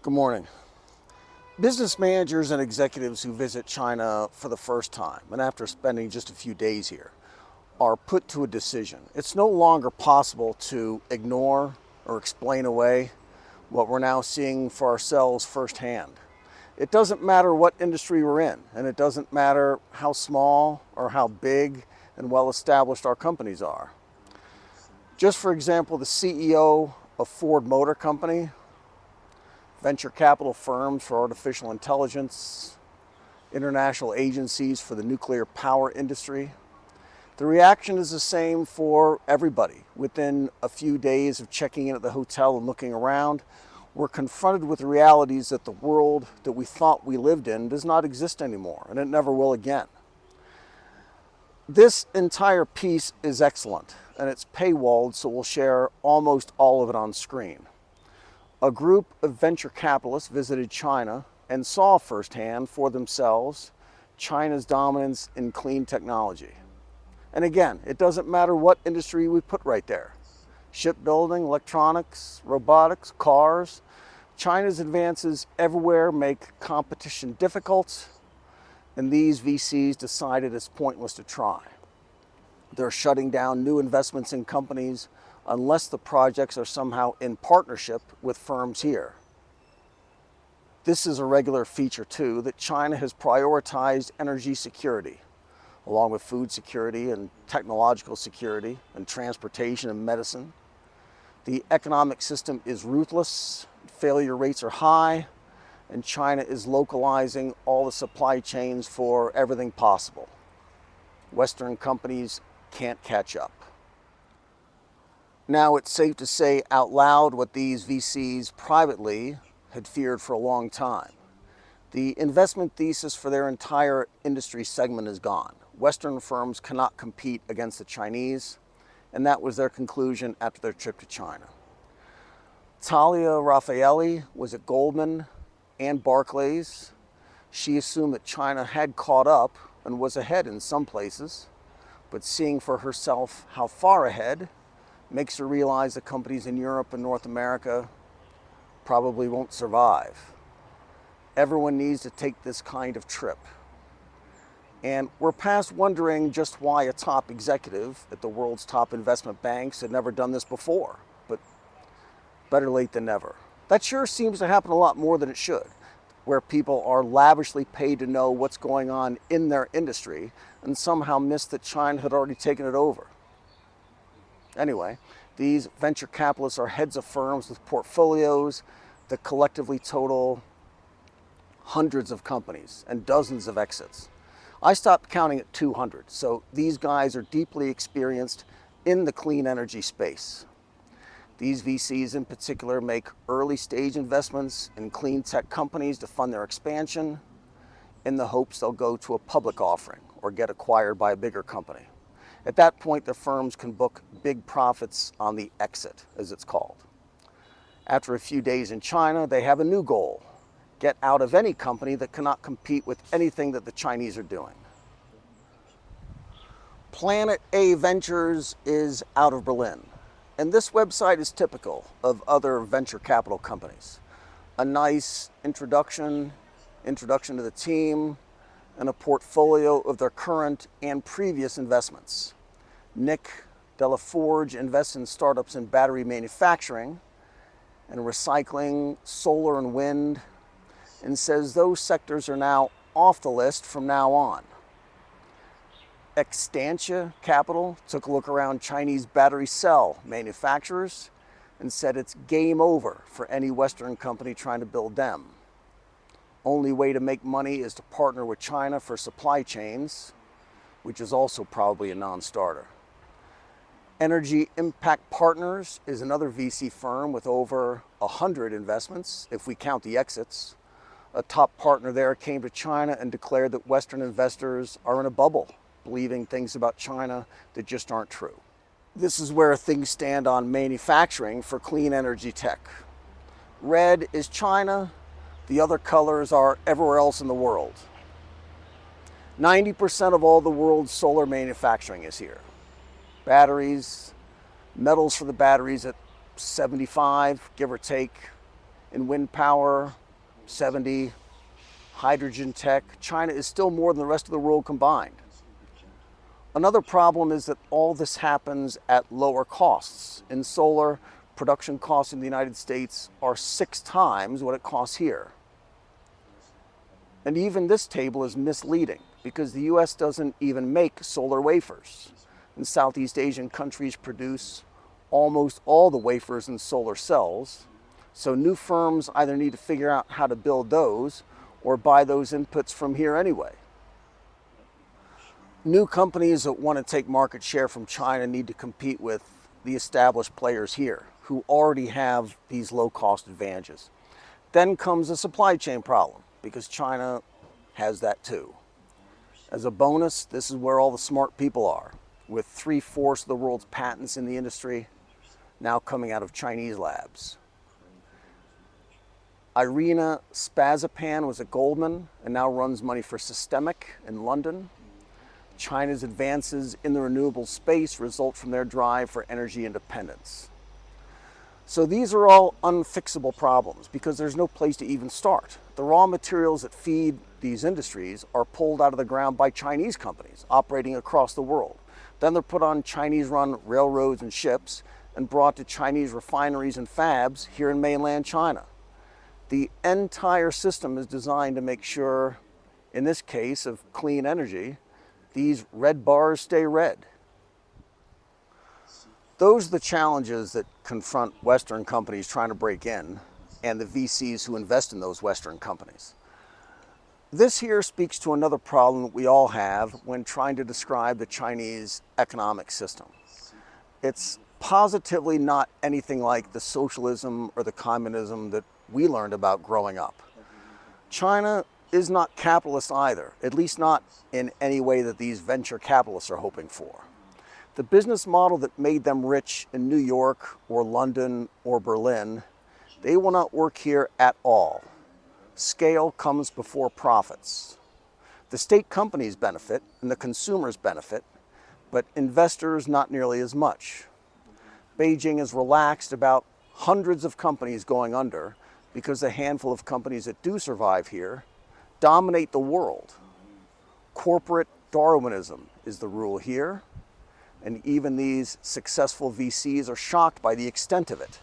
Good morning. Business managers and executives who visit China for the first time and after spending just a few days here are put to a decision. It's no longer possible to ignore or explain away what we're now seeing for ourselves firsthand. It doesn't matter what industry we're in, and it doesn't matter how small or how big and well established our companies are. Just for example, the CEO of Ford Motor Company, venture capital firms for artificial intelligence, international agencies for the nuclear power industry. The reaction is the same for everybody. Within a few days of checking in at the hotel and looking around, we're confronted with the realities that the world that we thought we lived in does not exist anymore, and it never will again. This entire piece is excellent, and it's paywalled, so we'll share almost all of it on screen. A group of venture capitalists visited China and saw firsthand for themselves China's dominance in clean technology. And again, it doesn't matter what industry we put right there. Shipbuilding, electronics, robotics, cars. China's advances everywhere make competition difficult, and these VCs decided it's pointless to try. They're shutting down new investments in companies unless the projects are somehow in partnership with firms here. This is a regular feature too, that China has prioritized energy security, along with food security and technological security and transportation and medicine. The economic system is ruthless, failure rates are high, and China is localizing all the supply chains for everything possible. Western companies can't catch up. Now it's safe to say out loud what these VCs privately had feared for a long time. The investment thesis for their entire industry segment is gone. Western firms cannot compete against the Chinese, and that was their conclusion after their trip to China. Talia Raffaelli was at Goldman and Barclays. She assumed that China had caught up and was ahead in some places, but seeing for herself how far ahead makes her realize that companies in Europe and North America probably won't survive. Everyone needs to take this kind of trip. And we're past wondering just why a top executive at the world's top investment banks had never done this before, but better late than never. That sure seems to happen a lot more than it should, where people are lavishly paid to know what's going on in their industry and somehow miss that China had already taken it over. Anyway, these venture capitalists are heads of firms with portfolios that collectively total hundreds of companies and dozens of exits. I stopped counting at 200, so these guys are deeply experienced in the clean energy space. These VCs in particular make early stage investments in clean tech companies to fund their expansion in the hopes they'll go to a public offering or get acquired by a bigger company. At that point, the firms can book big profits on the exit, as it's called. After a few days in China, they have a new goal: get out of any company that cannot compete with anything that the Chinese are doing. Planet A Ventures is out of Berlin, and this website is typical of other venture capital companies. A nice introduction to the team, and a portfolio of their current and previous investments. Nick Delaforge invests in startups in battery manufacturing and recycling, solar and wind, and says those sectors are now off the list from now on. Extantia Capital took a look around Chinese battery cell manufacturers and said it's game over for any Western company trying to build them. Only way to make money is to partner with China for supply chains, which is also probably a non-starter. Energy Impact Partners is another VC firm with over 100 investments, if we count the exits. A top partner there came to China and declared that Western investors are in a bubble, believing things about China that just aren't true. This is where things stand on manufacturing for clean energy tech. Red is China. The other colors are everywhere else in the world. 90% of all the world's solar manufacturing is here. Batteries, metals for the batteries at 75, give or take. In wind power, 70, hydrogen tech, China is still more than the rest of the world combined. Another problem is that all this happens at lower costs. In solar, production costs in the United States are 6 times what it costs here. And even this table is misleading because the US doesn't even make solar wafers. And Southeast Asian countries produce almost all the wafers and solar cells. So new firms either need to figure out how to build those or buy those inputs from here anyway. New companies that want to take market share from China need to compete with the established players here who already have these low-cost advantages. Then comes a supply chain problem because China has that too. As a bonus, this is where all the smart people are, with 3/4 of the world's patents in the industry now coming out of Chinese labs. Irina Spazapan was at Goldman and now runs money for Systemic in London. China's advances in the renewable space result from their drive for energy independence. So these are all unfixable problems because there's no place to even start. The raw materials that feed these industries are pulled out of the ground by Chinese companies operating across the world. Then they're put on Chinese-run railroads and ships and brought to Chinese refineries and fabs here in mainland China. The entire system is designed to make sure, in this case of clean energy, these red bars stay red. Those are the challenges that confront Western companies trying to break in and the VCs who invest in those Western companies. This here speaks to another problem that we all have when trying to describe the Chinese economic system. It's positively not anything like the socialism or the communism that we learned about growing up. China is not capitalist either, at least not in any way that these venture capitalists are hoping for. The business model that made them rich in New York or London or Berlin, they will not work here at all. Scale comes before profits. The state companies benefit and the consumers benefit, but investors not nearly as much. Beijing is relaxed about hundreds of companies going under because the handful of companies that do survive here dominate the world. Corporate Darwinism is the rule here, and even these successful VCs are shocked by the extent of it.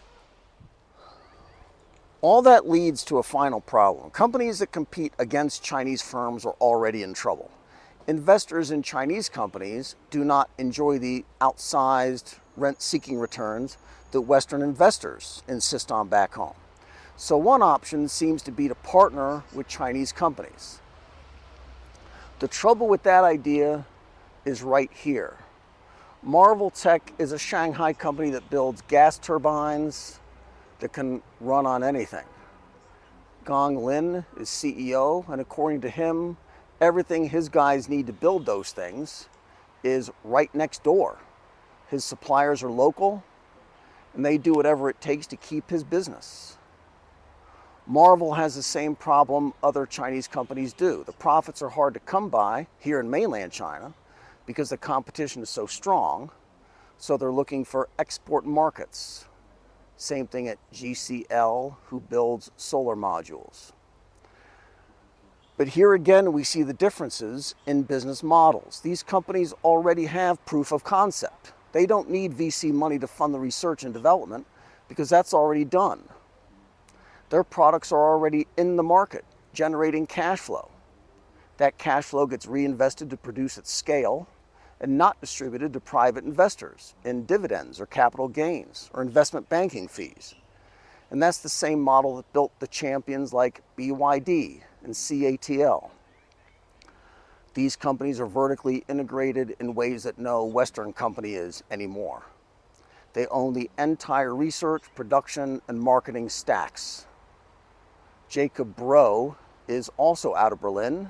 All that leads to a final problem. Companies that compete against Chinese firms are already in trouble. Investors in Chinese companies do not enjoy the outsized rent-seeking returns that Western investors insist on back home. So one option seems to be to partner with Chinese companies. The trouble with that idea is right here. Marvel Tech is a Shanghai company that builds gas turbines that can run on anything. Gong Lin is CEO, and according to him, everything his guys need to build those things is right next door. His suppliers are local, and they do whatever it takes to keep his business. Marvel has the same problem other Chinese companies do. The profits are hard to come by here in mainland China because the competition is so strong, so they're looking for export markets. Same thing at GCL, who builds solar modules. But here again, we see the differences in business models. These companies already have proof of concept. They don't need VC money to fund the research and development because that's already done. Their products are already in the market, generating cash flow. That cash flow gets reinvested to produce at scale and not distributed to private investors in dividends or capital gains or investment banking fees. And that's the same model that built the champions like BYD and CATL. These companies are vertically integrated in ways that no Western company is anymore. They own the entire research, production, and marketing stacks. Jacob Bro is also out of Berlin.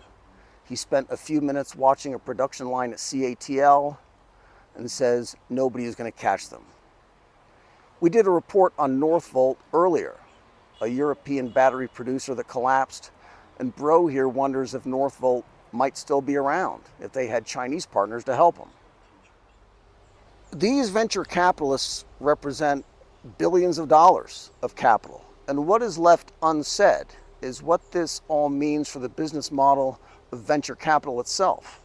He spent a few minutes watching a production line at CATL and says nobody is going to catch them. We did a report on Northvolt earlier, a European battery producer that collapsed, and Bro here wonders if Northvolt might still be around if they had Chinese partners to help them. These venture capitalists represent billions of dollars of capital, And what is left unsaid is what this all means for the business model of venture capital itself.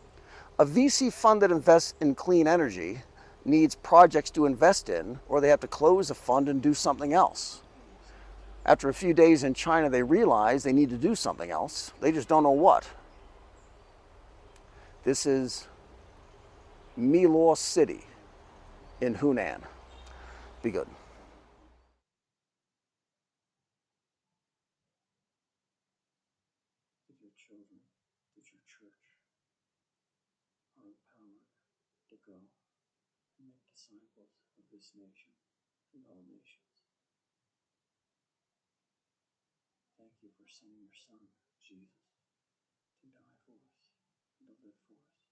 A VC fund that invests in clean energy needs projects to invest in, or they have to close a fund and do something else. After a few days in China, they realize they need to do something else. They just don't know what. This is Miluo City in Hunan. Be good. That your children, that your church are empowered to go and make disciples of this nation and all nations. Thank you for sending your Son, Jesus, to die for us and to live for us.